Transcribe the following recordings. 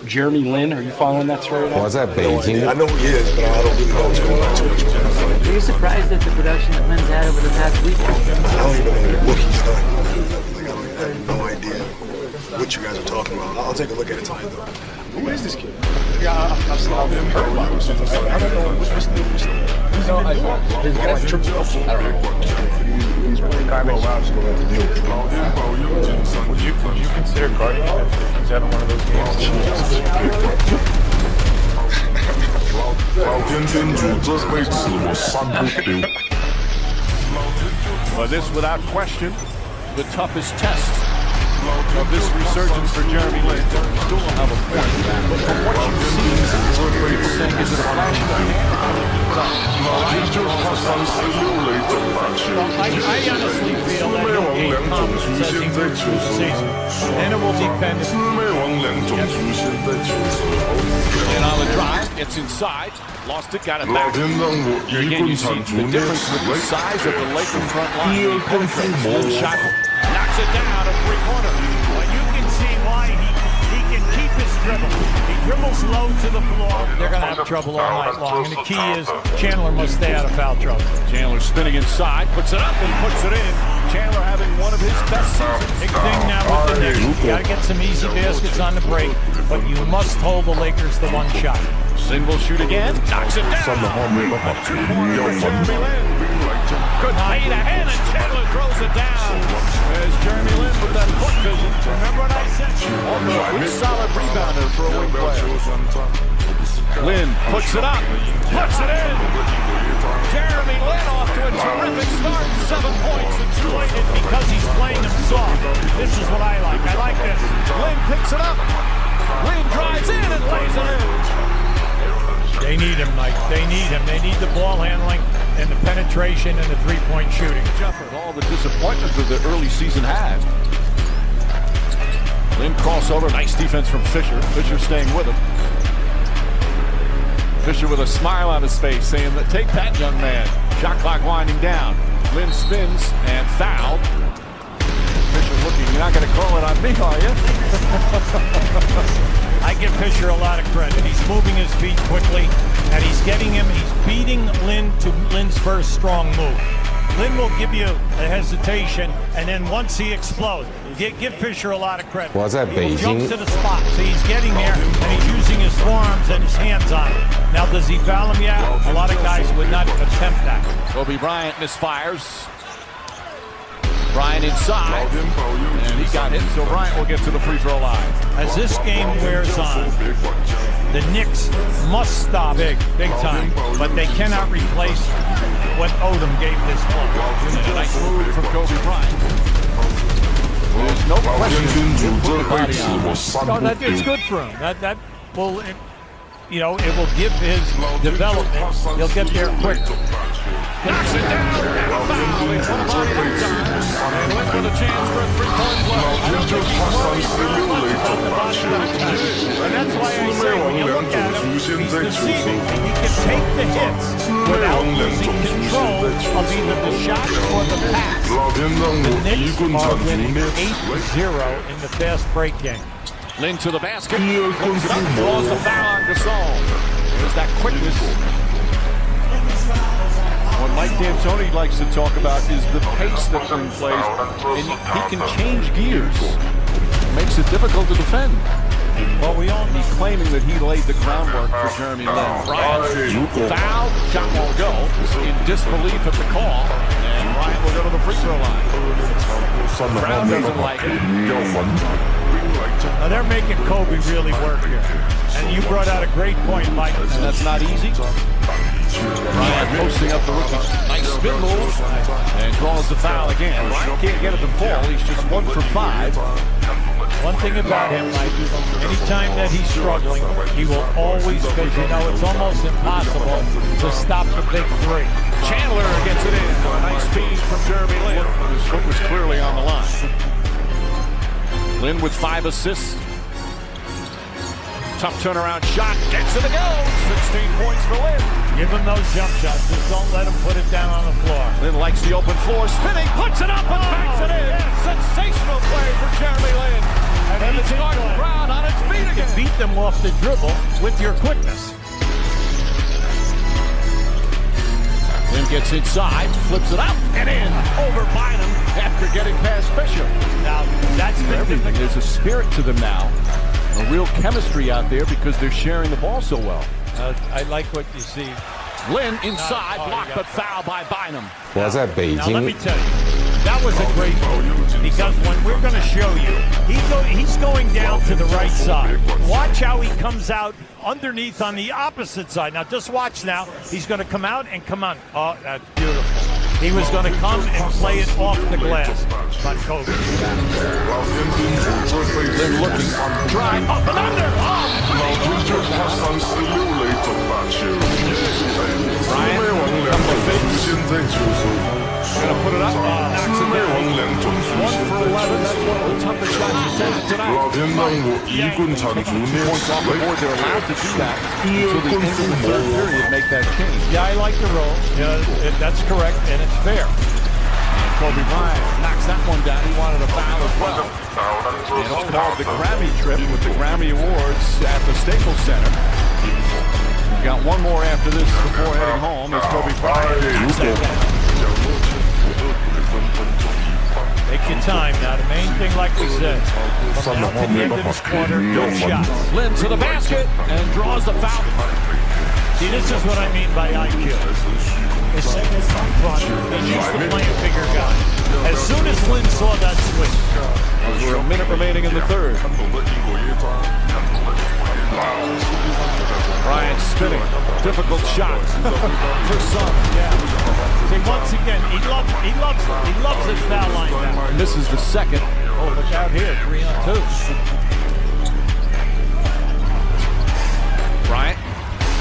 Jeremy Lin, are you following that story? Was that Beijing? I know who he is, but I don't really know what's going on too much. Are you surprised at the production that Lynn's had over the past week? I don't even know what he's done. Like, I have no idea what you guys are talking about. I'll take a look at it tonight, though. Who is this kid? Yeah, I've heard about him. I don't know what's the his guy's Trickshots. I don't know. He's really garbage. Well, I'm just going to have to deal with it. Would you consider guarding him if he's out of one of those games? Well, this, without question, the toughest test of this resurgence for Jeremy Lin. Still don't have a point. But from what you've seen, people saying, is it a flash in the pan? I honestly feel that no game comes and says he moves through the season. And it will depend. And on the drive, it's inside. Lost it, got it back. Here again, you see the difference with the size of the Laker front line. He penetrates. Shot knocks it down at three-pointer. Well, you can see why he can keep his dribble. He dribbles low to the floor. They're going to have trouble all night long. And the key is Chandler must stay out of foul trouble. Chandler spinning inside, puts it up and puts it in. Chandler having one of his best seasons. Big thing now with the Knicks. You got to get some easy baskets on the break, but you must hold the Lakers to one shot. Lin will shoot again, knocks it down. Two-pointer for Jeremy Lin. Good fade ahead, and Chandler throws it down. There's Jeremy Lin with that foot vision. Remember what I said? A solid rebounder for a wing player. Lin puts it up, puts it in. Jeremy Lin off to a terrific start. 7 points and 2 points. And because he's playing them soft, this is what I like. I like this. Lin picks it up. Lin drives in and lays it in. They need him, Mike. They need him. They need the ball handling and the penetration and the three-point shooting. All the disappointment that the early season had. Lin crossover, nice defense from Fisher. Fisher staying with him. Fisher with a smile on his face saying that take that, young man. Shot clock winding down. Lin spins and fouled. Fisher looking, you're not going to call it on me, are you? I give Fisher a lot of credit. He's moving his feet quickly, and he's getting him. He's beating Lin to Lin's first strong move. Lin will give you a hesitation, and then once he explodes, give Fisher a lot of credit. Was that He Beijing? jumps to the spot, so he's getting there, and he's using his forearms and his hands on it. Now, does he foul him yet? A lot of guys would not attempt that. Kobe Bryant misfires. Bryant inside, and he got hit, so Bryant will get to the free throw line. As this game wears on, the Knicks must stop big time, but they cannot replace what Odom gave this club. And a nice move from Kobe Bryant. There's no question. No, it's good for him. That will, you know, it will give his development. He'll get there quick. Knocks it down, and a foul. It's one body at a time. And Lin with a chance for a three-point play. I don't think he's worried too much about the body at a time. And that's why I say when you look at him, he's deceiving. He can take the hits without losing control of either the shot or the pass. The Knicks are winning 8-0 in the fast break game. Lin to the basket. Draws the foul on Gasol. There's that quickness. What Mike D'Antoni likes to talk about is the pace that Lin plays, and he can change gears. Makes it difficult to defend. Well, we all He's claiming that he laid the groundwork for Jeremy Lin. Bryant foul, shot won't go. In disbelief at the call, and Bryant will go to the free throw line. Brown doesn't like it. Now they're making Kobe really work here. And you brought out a great point, Mike. And that's not easy. Bryant posting up the rookie. Nice spin move. And draws the foul again. Bryant can't get it to fall. He's just 1 for 5. One thing about him, Mike, anytime that he's struggling, he will always, because you know it's almost impossible to stop the big three. Chandler gets it in. A nice feed from Jeremy Lin. His foot was clearly on the line. Lin with 5 assists. Tough turnaround shot. Gets it to go. 16 points for Lin. Give him those jump shots. Just don't let him put it down on the floor. Lin likes the open floor. Spinning. Puts it up and banks it in. Sensational play for Jeremy Lin. And it's going crowd on its feet again. Beat them off the dribble with your quickness. Then gets inside, flips it up, and in over Bynum after getting past Bishop. Now, that's everything. There's a spirit to them now. A real chemistry out there because they're sharing the ball so well. I like what you see. Lin inside, blocked but foul by Bynum. 我在北 Now, let me 京 tell you, that was a great move because when we're going to show you, he's going down to the right side. Watch how he comes out underneath on the opposite side. Now, just watch now. He's going to come out and come on. Oh, that's beautiful. He was going to come and play it off the glass. But Kobe. They're looking. Drive up and under. Gonna put it up. Knocks it down. 1 for 11. That's one of the toughest shots he's taken tonight. Points off the board. They're allowed to do that until the end of the third period. Make that change. Yeah, I like the roll. Yeah, that's correct, and it's fair. And Kobe Bryant knocks that one down. He wanted a foul as well. And it's called the Grammy trip with the Grammy Awards at the Staples Center. We've got one more after this before heading home. As Kobe Bryant. Take your time now. The main thing, like we said, from now to the end of this quarter, no shots. Lin to the basket and draws the foul. See, this is what I mean by IQ. It's fun. He's used to playing bigger guys. As soon as Lin saw that switch, there's a minute remaining in the third. Bryant spinning. Difficult shot for some. Yeah. See, once again, he loves his foul line down. Misses the second. Oh, look out here, 3 on 2. Bryant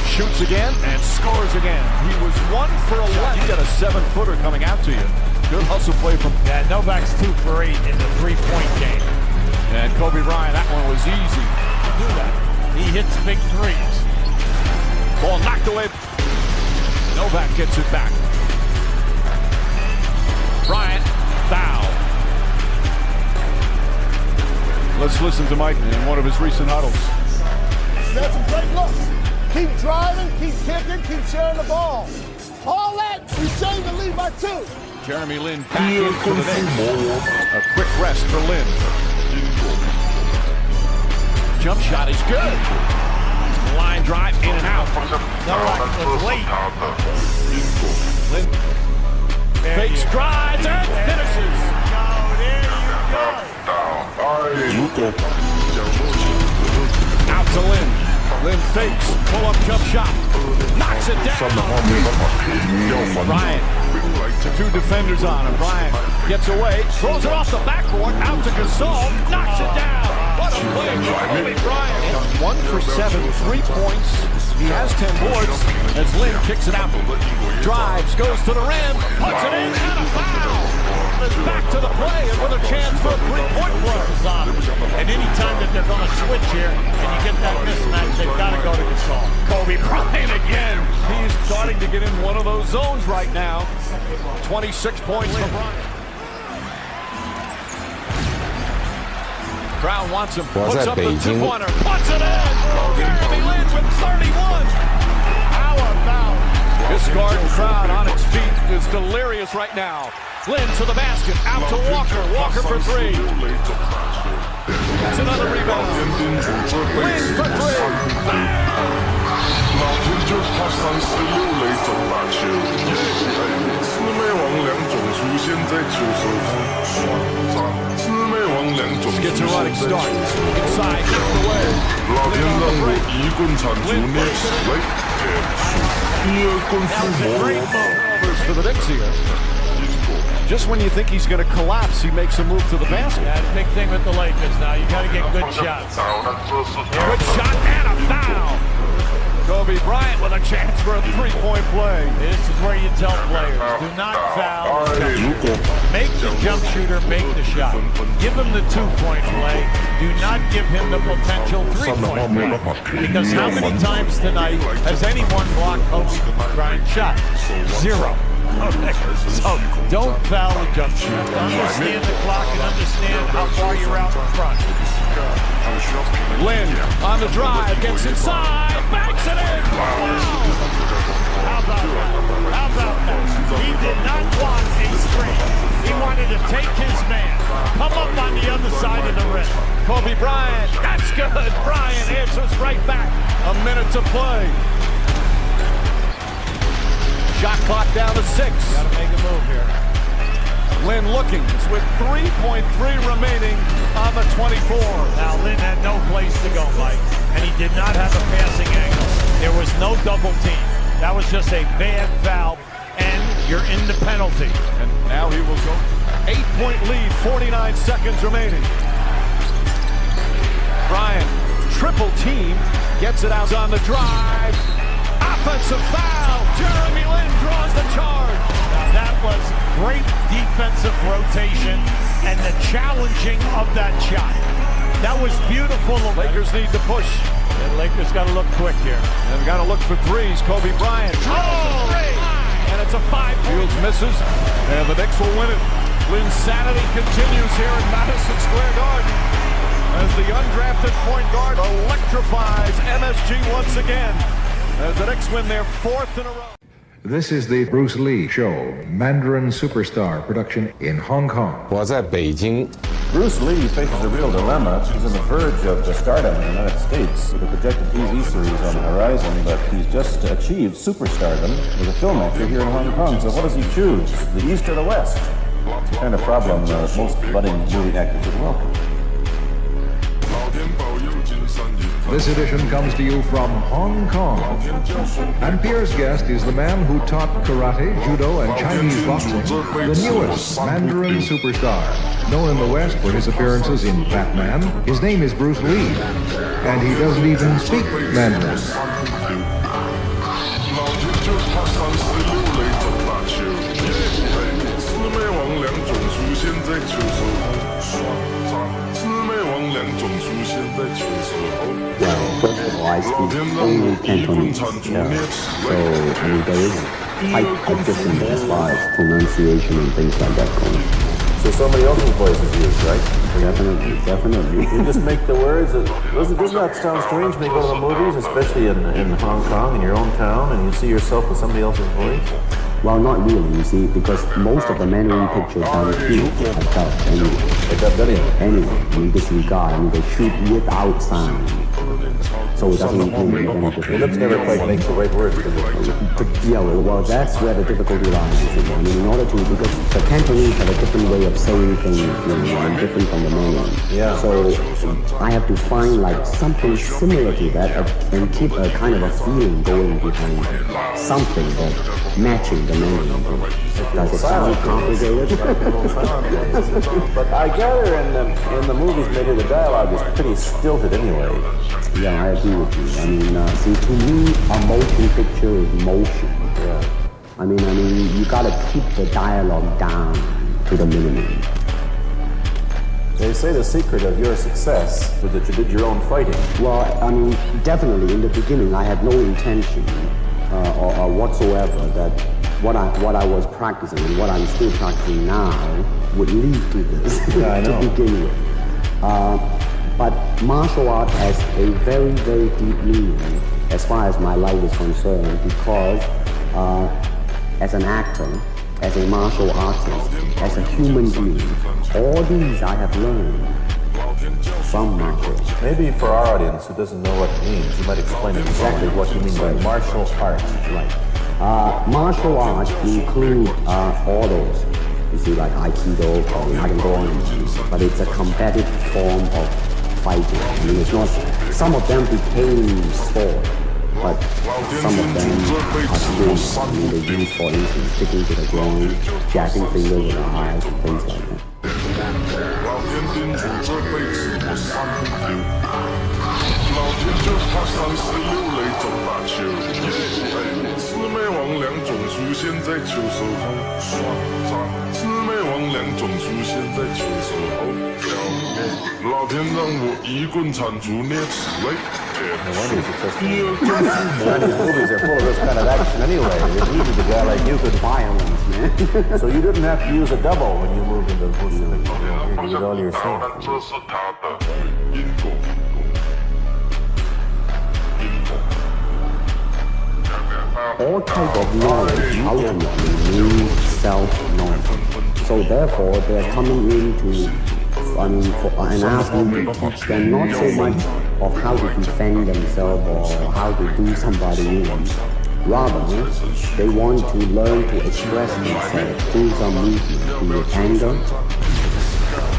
shoots again and scores again. He was 1 for 11. You got a 7-footer coming out to you. Good hustle play from. Yeah, Novak's 2 for 8 in the 3-point game. And Kobe Bryant, that one was easy. Do that. He hits big threes. Ball knocked away. Novak gets it back. Bryant, foul. Let's listen to Mike in one of his recent huddles. That's some great looks. Keep driving, keep kicking, keep sharing the ball. All that, we change the lead by 2. Jeremy Lin back in for the Knicks. A quick rest for Lin. Jump shot is good. Line drive in and out. No, it's late. Lin fakes, drives, and finishes. There you go. Out to Lin. Lin fakes, pull-up jump shot. Knocks it down. Bryant. 2 defenders on him. Bryant gets away, throws it off the backboard, out to Gasol, knocks it down. What a play for Kobe Bryant. 1 for 7, 3 points. He has 10 boards as Lin kicks it out. Drives, goes to the rim, puts it in, and a foul. It's back to the play and with a chance for a 3-point play. And any time that they're going to switch here and you get that mismatch, they've got to go to Gasol. Kobe Bryant again. He's starting to get in one of those zones right now. 26 points for Bryant. Brown wants him. Puts up the 2-pointer. Puts it in. Jeremy Lin with 31. How about this Garden crowd on its feet is delirious right now. Lin to the basket. Out to Walker. Walker for 3. That's another rebound. Lin for 3. 老天就怕三十六垒走大球，魑魅魍魉总出现在球手上，魑魅魍魉总出现在球手上。老天让我一棍铲除你来结束，第二棍复活。 For the Knicks here. Just when you think he's going to collapse, he makes a move to the basket. Yeah, the big thing with the Lakers now, you got to get good shots. Good shot and a foul. Kobe Bryant with a chance for a 3-point play. This is where you tell players, do not foul. Make the jump shooter make the shot. Give him the 2-point play. Do not give him the potential 3-point play. Because how many times tonight has anyone blocked Kobe Bryant's shot? 0. Okay. So don't foul the jump shooter. Understand the clock and understand how far you're out in front. Lin on the drive, gets inside, banks it in. How about that? How about that? He did not want a screen. He wanted to take his man, come up on the other side of the rim. Kobe Bryant, that's good. Bryant answers right back. A minute to play. Shot clock down to 6. Got to make a move here. Lin looking with 3.3 remaining on the 24. Now, Lin had no place to go, Mike, and he did not have a passing angle. There was no double team. That was just a bad foul, and you're in the penalty. And now he will go 8-point lead, 49 seconds remaining. Bryant, triple team, gets it out on the drive. Offensive foul. Jeremy Lin draws the charge. Now, that was great defensive rotation and the challenging of that shot. That was beautiful. Lakers need to push. The Lakers got to look quick here. And got to look for threes. Kobe Bryant. And it's a 5. Fields misses, and the Knicks will win it. Linsanity continues here in Madison Square Garden as the undrafted point guard electrifies MSG once again as the Knicks win their 4th in a row. This is the Bruce Lee Show, Mandarin Superstar production in Hong Kong. 我在北京 Bruce Lee faces a real dilemma. He's on the verge of stardom in the United States with a projected TV series on the horizon, but he's just achieved superstardom with a film actor here in Hong Kong. So what does he choose, the East or the West? It's the kind of problem most budding movie actors would welcome. This edition comes to you from Hong Kong. And Pierre's guest is the man who taught karate, judo, and Chinese boxing, the newest Mandarin superstar. Known in the West for his appearances in Batman, his name is Bruce Lee. And he doesn't even speak Mandarin. Well, first of all, I speak only Cantonese, so I mean, there is quite different as far as pronunciation and things like that going. So somebody else's voice is used, right? Definitely. You just make the words. Doesn't that sound strange when you go to the movies, especially in Hong Kong, in your own town, and you see yourself with somebody else's voice? Well, not really, you see, because most of the Mandarin pictures are huge, I felt, anyway, in this regard, I mean, they shoot without sound. So it doesn't make any difference. Your lips never quite make the right words. Yeah, well, that's where the difficulty lies. I mean, in order to, because the Cantonese have a different way of saying things, and different from the Mandarin. Yeah. So I have to find like something similar to that and keep a kind of a feeling going behind something that matching the Mandarin. Does it sound complicated? But I gather in the movies maybe the dialogue is pretty stilted anyway. Yeah, I agree with you. I mean, see, to me, a motion picture is motion. Yeah. I mean, you gotta keep the dialogue down to the minimum. They say the secret of your success was that you did your own fighting. Well, I mean, definitely in the beginning, I had no intention or whatsoever that what I was practicing and what I'm still practicing now would lead to this. Yeah, I know. To begin with. But martial art has a very, very deep meaning as far as my life is concerned, because as an actor, as a martial artist, as a human being, all these I have learned from martial arts. Maybe for our audience who doesn't know what it means, you might explain exactly what you mean by martial art. Right. Martial arts include all those. You see, like Aikido, I can go on, but it's a combative form of fighting. I mean, it's not. Some of them became sport, but some of them are still. I mean, they use, for instance, sticking to the ground, jacking fingers with the eyes, and things like that. 老天让我一棍铲除啮齿，喂，铁 wonder he's successful. None of these movies are full of this kind of action anyway. It's easy a guy like you could Violence, man. So you didn't have to use a double when you moved into the movie. You did all yourself. All type of knowledge ultimately means self-knowledge. So therefore, they're coming into, and asking me to teach them not so much of how to defend themselves or how to do somebody in. Rather, they want to learn to express themselves through some movement, be it anger,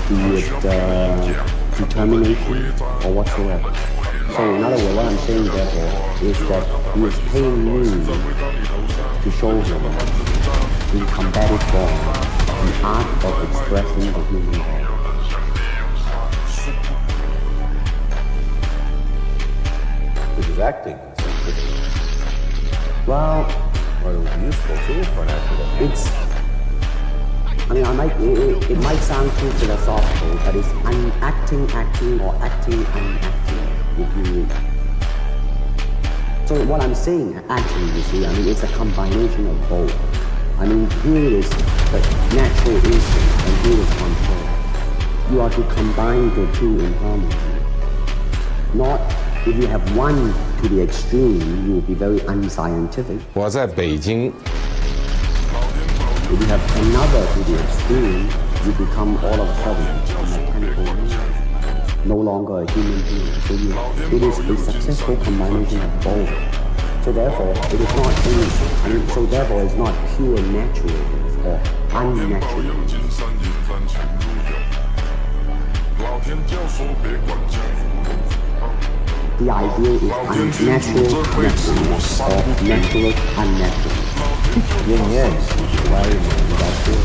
be it determination, or whatsoever. So in other words, what I'm saying therefore is that he is paying me to show him in combative form the art of expressing the human body. This is acting. Well, or it was useful too for an actor. It's, it might sound too philosophical, but it's acting, or acting, unacting. If you. So what I'm saying, actually, you see, it's a combination of both. Here is the natural instinct, and here is control. You are to combine the two in harmony. Not, if you have one to the extreme, you will be very unscientific. 我在北京。 If you have another to the extreme, you become all of a sudden a mechanical being, no longer a human being. So it is a successful combination of both. So therefore, it is not any, so therefore it's not pure naturalness or unnaturalness. The idea is unnatural naturalness or natural unnatural. Yin yang, why that's it.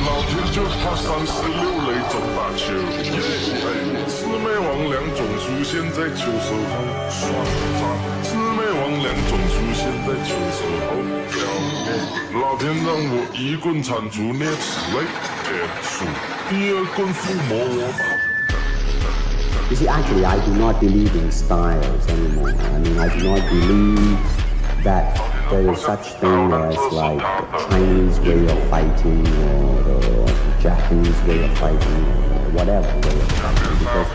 老天就怕36雷中大球，魑魅魍魉总出现在球手后，魑魅魍魉总出现在球手后，老天让我一棍铲除啮齿类结束，第二棍附魔我。 You see, actually, I do not believe in styles anymore. I do not believe that there is such thing as like Chinese way of fighting or the Japanese way of fighting or whatever way of fighting. Because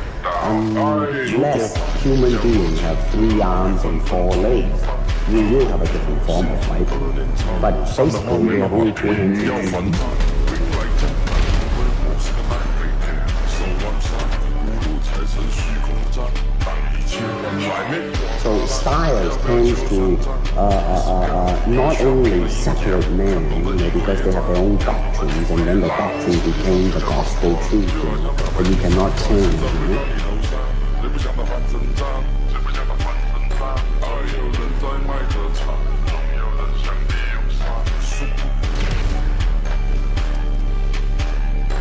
unless human beings have 3 arms and 4 legs, we will have a different form of fighting. But basically, we have only 2 hands and 2 feet. So styles tends to not only separate men, because they have their own doctrines, and then the doctrine became the gospel truth, but you cannot change.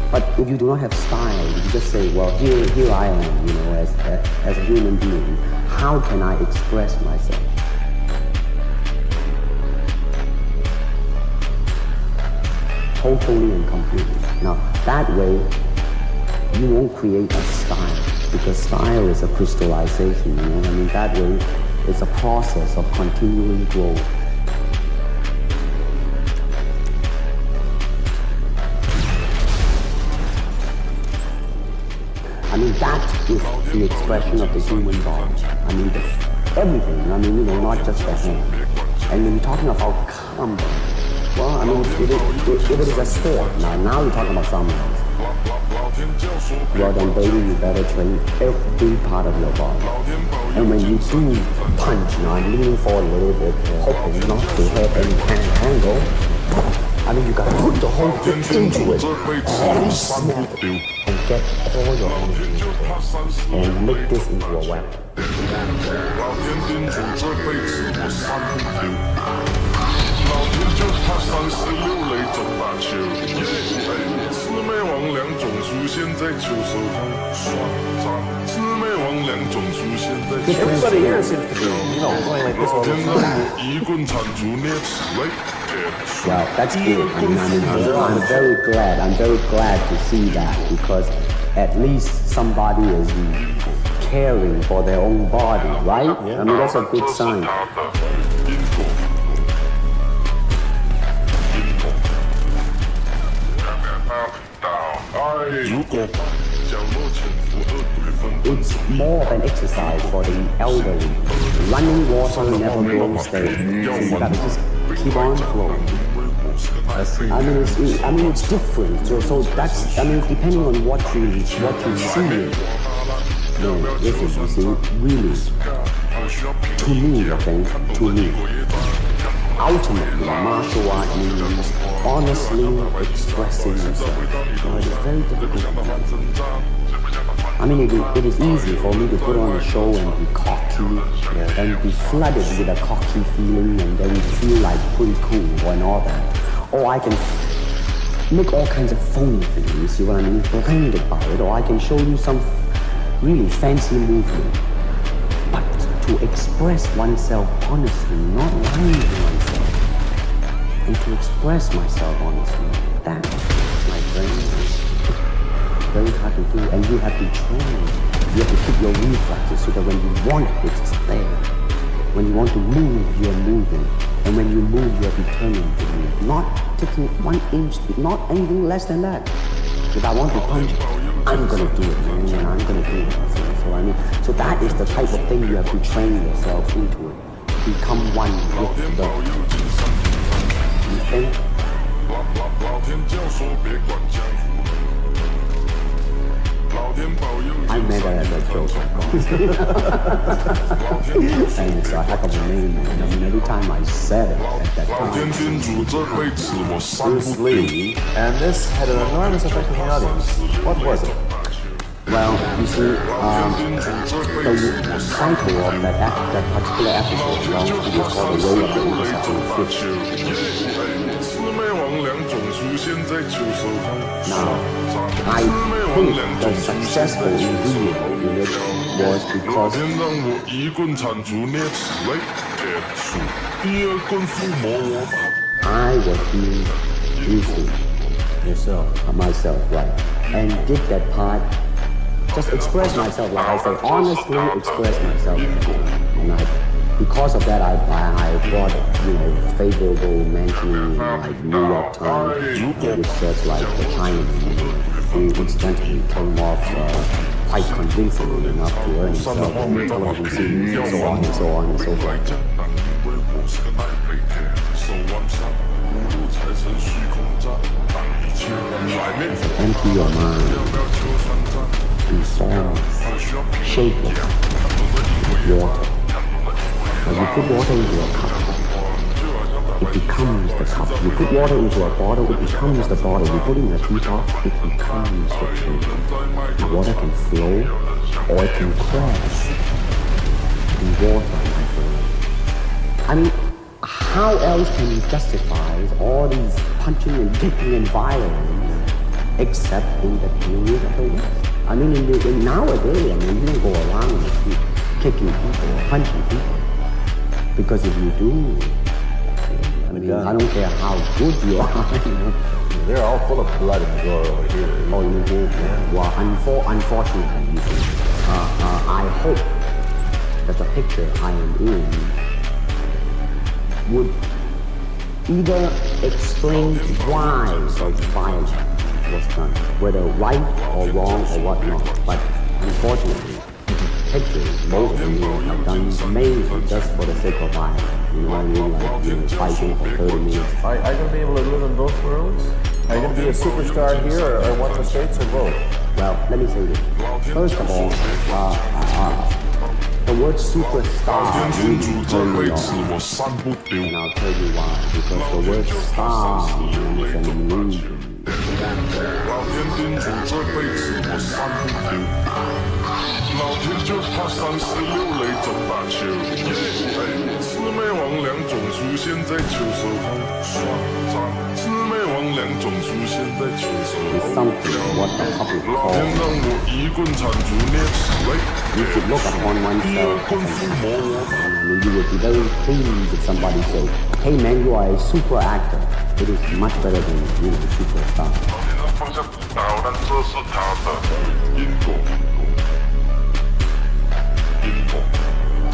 But if you do not have style, you just say, well, here I am, as a human being. How can I express myself? Totally and completely. Now, that way, you won't create a style, because style is a crystallization, That way, it's a process of continuing growth. That is the expression of the human body. Everything, not just the hand. And when you're talking about combat, well, if it is a sport, now we're talking about something else. Well then, baby, you better train every part of your body. And when you do punch, I'm leaning forward a little bit, hoping not to hit any kind of angle. You gotta put the whole thing into it, and snap it, and get all your energy into it, and make this into a weapon. Everybody here seems to be, going like this all the time. Well, that's good. I'm very glad to see that, because at least somebody is caring for their own body, right? I mean, that's a good sign. It's more of an exercise for the elderly. Running water never grows stale. So you gotta just keep on flowing. I mean, it's different. So that's, I mean, depending on what you see. Listen, you see, really, to me, ultimately, martial art means honestly expressing yourself. It's very difficult. I mean, it is easy for me to put on a show and be cocky, and be flooded with a cocky feeling, and then feel like pretty cool and all that. Or I can make all kinds of phony things, you see what I mean? Behind about it, or I can show you some really fancy movement. But to express oneself honestly, not lying to oneself, and to express myself honestly, that, my friend, is very hard to do, and you have to train. You have to keep your reflexes so that when you want it, it's there. When you want to move, you're moving. And when you move, you're determined to move. Not taking 1 inch, not anything less than that. If I want to punch, I'm gonna do it, man, and I'm gonna do it. So I mean, so that is the type of thing you have to train yourself into it. To become one with the. You think? I made that as a joke, of course. And it's a heck of a name, man. I mean, every time I said it at that time. Bruce Lee, and this had an enormous effect on the audience. What was it? Well, you see, the title of that particular episode, well, it was called The Way of the Intercepting Fish. Now, I think the successful ingredient in it was because I was being Bruce myself, right, and did that part. Just express myself, like I said, honestly express myself. And because of that, I brought, favorable mentioning like New York Times, which says like the Chinaman, who incidentally came off quite convincingly enough to earn himself on television series and so on and so on and so forth. So empty your mind. Be formless, shapeless, with water. When you put water into a cup, it becomes the cup. You put water into a bottle, it becomes the bottle. You put it in a teapot, it becomes the teapot. The water can flow, or it can crash in water, my friend. I mean, how else can you justify all these punching and kicking and violence except in the period of the West? I mean, in nowadays, I mean, you don't go around in the street kicking people or punching people. Because if you do, I mean, I don't care how good you are, They're all full of blood in the door over here. Oh, you do? Yeah. Well, unfortunately, you see, I hope that the picture I am in would either explain why the violence was done, whether right or wrong or whatnot. But unfortunately, pictures, most of them are done mainly just for the sake of violence. You know what I mean? Like, fighting for 30 minutes. Are you going to be able to live in both worlds? Are you going to be a superstar here or one of the States or both? Well, let me say this. First of all, the word superstar really turned me off. And I'll tell you why. Because the word star means an illusion. It's something what the public calls. You should look upon oneself and you would be very pleased if somebody said, hey man, you are a super actor. It is much better than being a superstar. 方向，当然这是他的因果。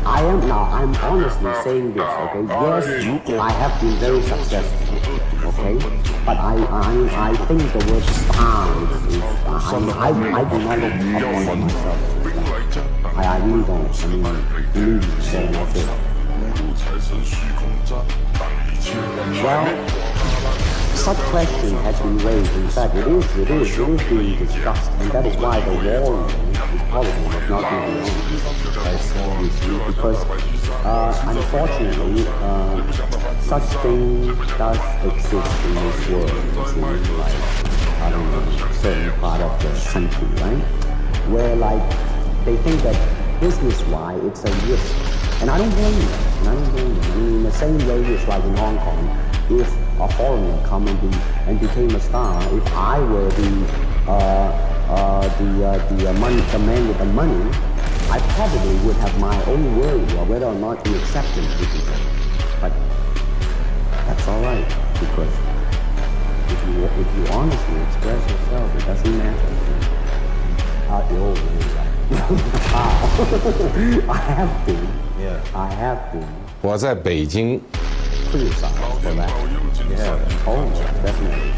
I'm honestly saying this, okay? Yes, I have been very successful, okay? But I think the word star is I do not look upon myself. I really don't. I mean, believe me, that's it. Well, such question has been raised. In fact, it is being discussed, and that is why the war is probably not being won. Because unfortunately, such thing does exist in this world. You see, like, I don't know, certain part of the country, right? Where like they think that business-wise it's a risk, and I don't blame them. I mean, in the same way it's like in Hong Kong, if a foreigner come and became a star, if I were the man with the money, I probably would have my own worry of whether or not the acceptance would be there. But that's all right, because if you honestly express yourself, it doesn't matter. I have been. Yeah. I have been. 我在北京 criticized for that. Yeah. Oh, definitely.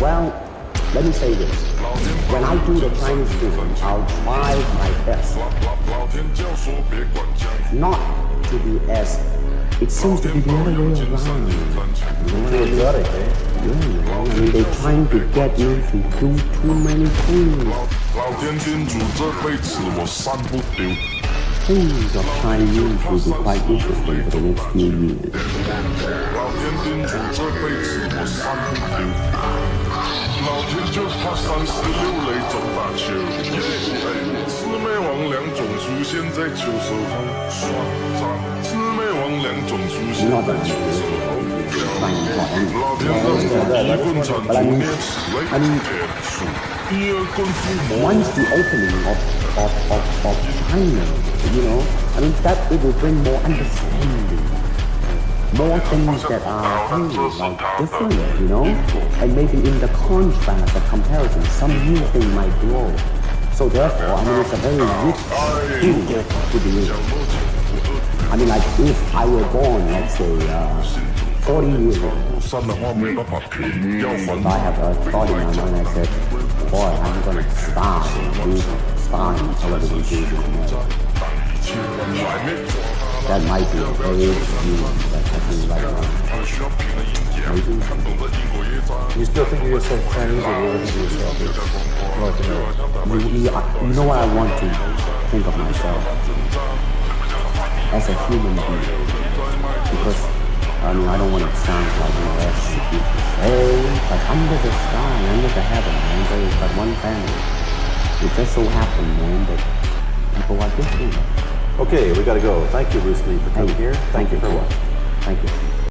Well, let me say this. When I do the Chinese film, I'll try my best not to be as... It seems to be the other way around. Too exotic, eh? Yeah, I mean, they're trying to get me to do too many things. Things of Chinese will be quite interesting for the next few years. Not that but I mean, once the opening of China, you know, I mean, that it will bring more understanding, more things that are like different, you know, and maybe in the contrast of comparison, some new thing might grow. So therefore, I mean, it's a very rich thing to be in. I mean, like if I were born, let's say, 40 years ago, if I have a thought in my mind, I said, boy, I'm going to star in television series. That might be a very human, but I think right now, maybe. You still think of yourself Chinese, or you think of yourself North American? You know what I want to think of myself? As a human being. Because, I mean, I don't want to sound like, you know, hey, but under the sky, under the heaven, man, there is but one family. It just so happened, man, that people are different. Okay, we gotta go. Thank you, Bruce Lee, for coming here. Thank you for watching. Thank you.